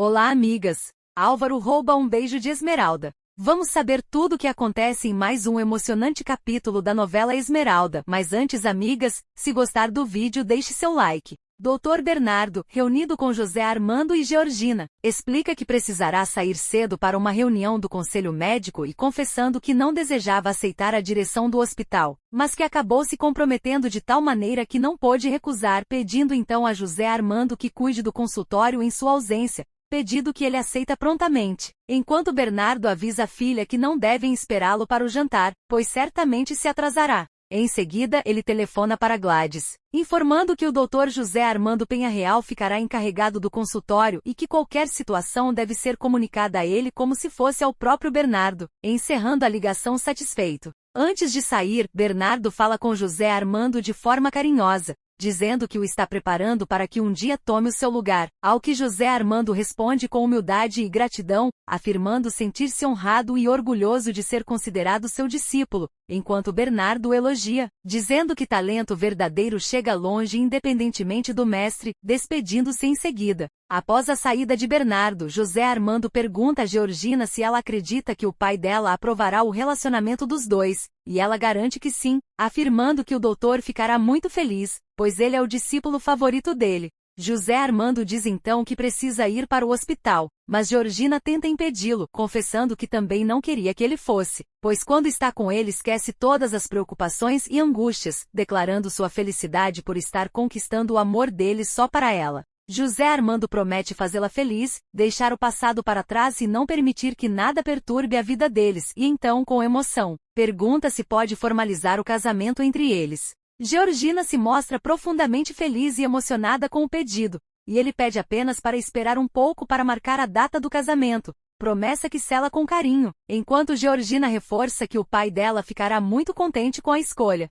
Olá, amigas! Álvaro rouba um beijo de Esmeralda. Vamos saber tudo o que acontece em mais um emocionante capítulo da novela Esmeralda. Mas antes, amigas, se gostar do vídeo, deixe seu like. Dr. Bernardo, reunido com José Armando e Georgina, explica que precisará sair cedo para uma reunião do conselho médico e confessando que não desejava aceitar a direção do hospital, mas que acabou se comprometendo de tal maneira que não pôde recusar, pedindo então a José Armando que cuide do consultório em sua ausência. Pedido que ele aceita prontamente, enquanto Bernardo avisa a filha que não devem esperá-lo para o jantar, pois certamente se atrasará. Em seguida, ele telefona para Gladys, informando que o Dr. José Armando Penha Real ficará encarregado do consultório e que qualquer situação deve ser comunicada a ele como se fosse ao próprio Bernardo, encerrando a ligação satisfeito. Antes de sair, Bernardo fala com José Armando de forma carinhosa, dizendo que o está preparando para que um dia tome o seu lugar, ao que José Armando responde com humildade e gratidão, afirmando sentir-se honrado e orgulhoso de ser considerado seu discípulo, enquanto Bernardo o elogia, dizendo que talento verdadeiro chega longe independentemente do mestre, despedindo-se em seguida. Após a saída de Bernardo, José Armando pergunta a Georgina se ela acredita que o pai dela aprovará o relacionamento dos dois, e ela garante que sim, afirmando que o doutor ficará muito feliz, pois ele é o discípulo favorito dele. José Armando diz então que precisa ir para o hospital, mas Georgina tenta impedi-lo, confessando que também não queria que ele fosse, pois quando está com ele esquece todas as preocupações e angústias, declarando sua felicidade por estar conquistando o amor dele só para ela. José Armando promete fazê-la feliz, deixar o passado para trás e não permitir que nada perturbe a vida deles, e então, com emoção, pergunta se pode formalizar o casamento entre eles. Georgina se mostra profundamente feliz e emocionada com o pedido, e ele pede apenas para esperar um pouco para marcar a data do casamento, promessa que sela com carinho, enquanto Georgina reforça que o pai dela ficará muito contente com a escolha.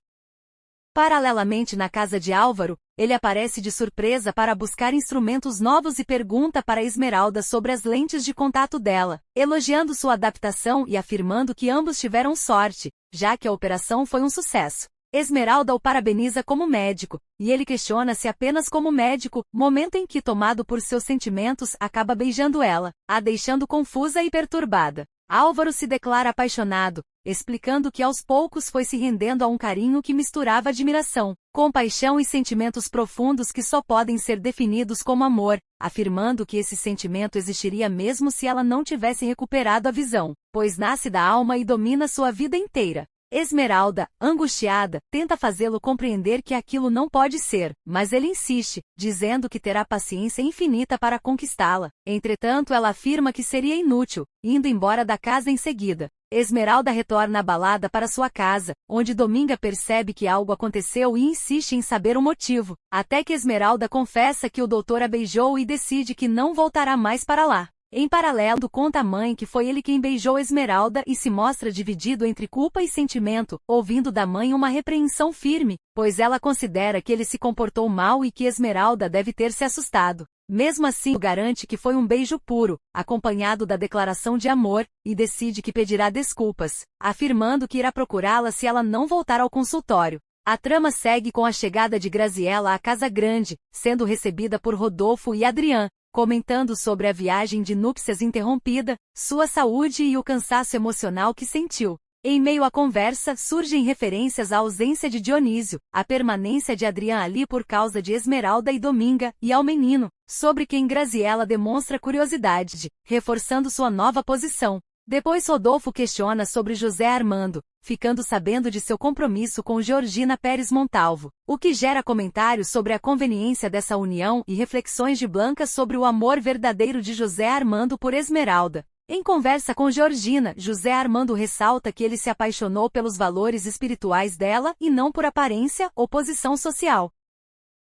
Paralelamente na casa de Álvaro, ele aparece de surpresa para buscar instrumentos novos e pergunta para Esmeralda sobre as lentes de contato dela, elogiando sua adaptação e afirmando que ambos tiveram sorte, já que a operação foi um sucesso. Esmeralda o parabeniza como médico, e ele questiona se apenas como médico, momento em que, tomado por seus sentimentos, acaba beijando ela, a deixando confusa e perturbada. Álvaro se declara apaixonado, explicando que aos poucos foi se rendendo a um carinho que misturava admiração, compaixão e sentimentos profundos que só podem ser definidos como amor, afirmando que esse sentimento existiria mesmo se ela não tivesse recuperado a visão, pois nasce da alma e domina sua vida inteira. Esmeralda, angustiada, tenta fazê-lo compreender que aquilo não pode ser, mas ele insiste, dizendo que terá paciência infinita para conquistá-la. Entretanto, ela afirma que seria inútil, indo embora da casa em seguida. Esmeralda retorna à balada para sua casa, onde Dominga percebe que algo aconteceu e insiste em saber o motivo, até que Esmeralda confessa que o doutor a beijou e decide que não voltará mais para lá. Em paralelo, conta à mãe que foi ele quem beijou Esmeralda e se mostra dividido entre culpa e sentimento, ouvindo da mãe uma repreensão firme, pois ela considera que ele se comportou mal e que Esmeralda deve ter se assustado. Mesmo assim, garante que foi um beijo puro, acompanhado da declaração de amor, e decide que pedirá desculpas, afirmando que irá procurá-la se ela não voltar ao consultório. A trama segue com a chegada de Graziella à Casa Grande, sendo recebida por Rodolfo e Adrián, comentando sobre a viagem de núpcias interrompida, sua saúde e o cansaço emocional que sentiu. Em meio à conversa, surgem referências à ausência de Dionísio, à permanência de Adrián ali por causa de Esmeralda e Dominga, e ao menino, sobre quem Graziella demonstra curiosidade, reforçando sua nova posição. Depois Rodolfo questiona sobre José Armando, ficando sabendo de seu compromisso com Georgina Pérez Montalvo, o que gera comentários sobre a conveniência dessa união e reflexões de Blanca sobre o amor verdadeiro de José Armando por Esmeralda. Em conversa com Georgina, José Armando ressalta que ele se apaixonou pelos valores espirituais dela e não por aparência ou posição social.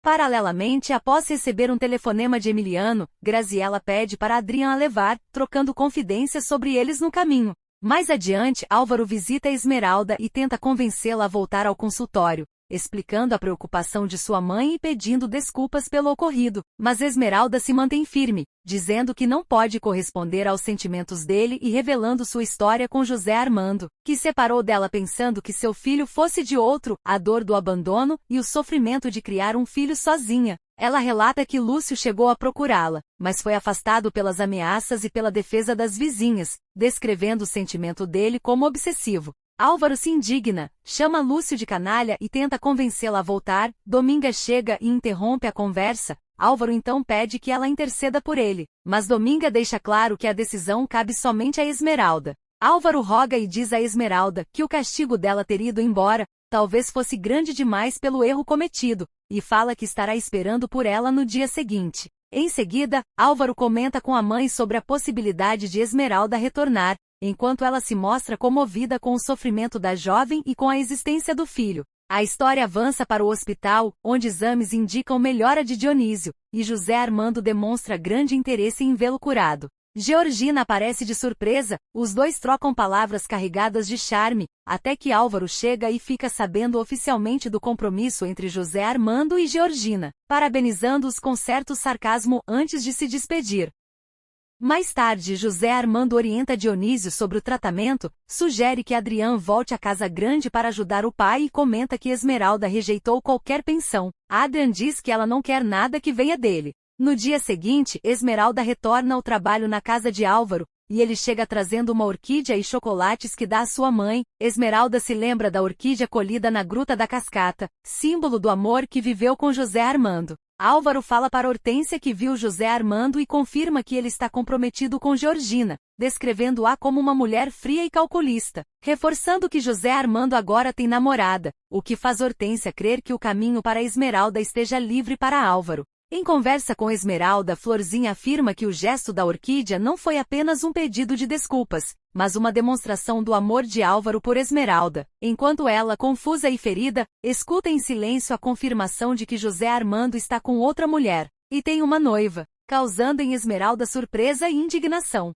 Paralelamente, após receber um telefonema de Emiliano, Graziella pede para Adrián a levar, trocando confidências sobre eles no caminho. Mais adiante, Álvaro visita Esmeralda e tenta convencê-la a voltar ao consultório, explicando a preocupação de sua mãe e pedindo desculpas pelo ocorrido, mas Esmeralda se mantém firme, dizendo que não pode corresponder aos sentimentos dele e revelando sua história com José Armando, que separou dela pensando que seu filho fosse de outro, a dor do abandono e o sofrimento de criar um filho sozinha. Ela relata que Lúcio chegou a procurá-la, mas foi afastado pelas ameaças e pela defesa das vizinhas, descrevendo o sentimento dele como obsessivo. Álvaro se indigna, chama Lúcio de canalha e tenta convencê-la a voltar. Dominga chega e interrompe a conversa. Álvaro então pede que ela interceda por ele, mas Dominga deixa claro que a decisão cabe somente a Esmeralda. Álvaro roga e diz a Esmeralda que o castigo dela ter ido embora talvez fosse grande demais pelo erro cometido, e fala que estará esperando por ela no dia seguinte. Em seguida, Álvaro comenta com a mãe sobre a possibilidade de Esmeralda retornar, enquanto ela se mostra comovida com o sofrimento da jovem e com a existência do filho. A história avança para o hospital, onde exames indicam melhora de Dionísio, e José Armando demonstra grande interesse em vê-lo curado. Georgina aparece de surpresa, os dois trocam palavras carregadas de charme, até que Álvaro chega e fica sabendo oficialmente do compromisso entre José Armando e Georgina, parabenizando-os com certo sarcasmo antes de se despedir. Mais tarde, José Armando orienta Dionísio sobre o tratamento, sugere que Adrián volte à casa grande para ajudar o pai e comenta que Esmeralda rejeitou qualquer pensão. Adrián diz que ela não quer nada que venha dele. No dia seguinte, Esmeralda retorna ao trabalho na casa de Álvaro, e ele chega trazendo uma orquídea e chocolates que dá à sua mãe. Esmeralda se lembra da orquídea colhida na Gruta da Cascata, símbolo do amor que viveu com José Armando. Álvaro fala para Hortência que viu José Armando e confirma que ele está comprometido com Georgina, descrevendo-a como uma mulher fria e calculista, reforçando que José Armando agora tem namorada, o que faz Hortência crer que o caminho para Esmeralda esteja livre para Álvaro. Em conversa com Esmeralda, Florzinha afirma que o gesto da orquídea não foi apenas um pedido de desculpas, mas uma demonstração do amor de Álvaro por Esmeralda, enquanto ela, confusa e ferida, escuta em silêncio a confirmação de que José Armando está com outra mulher, e tem uma noiva, causando em Esmeralda surpresa e indignação.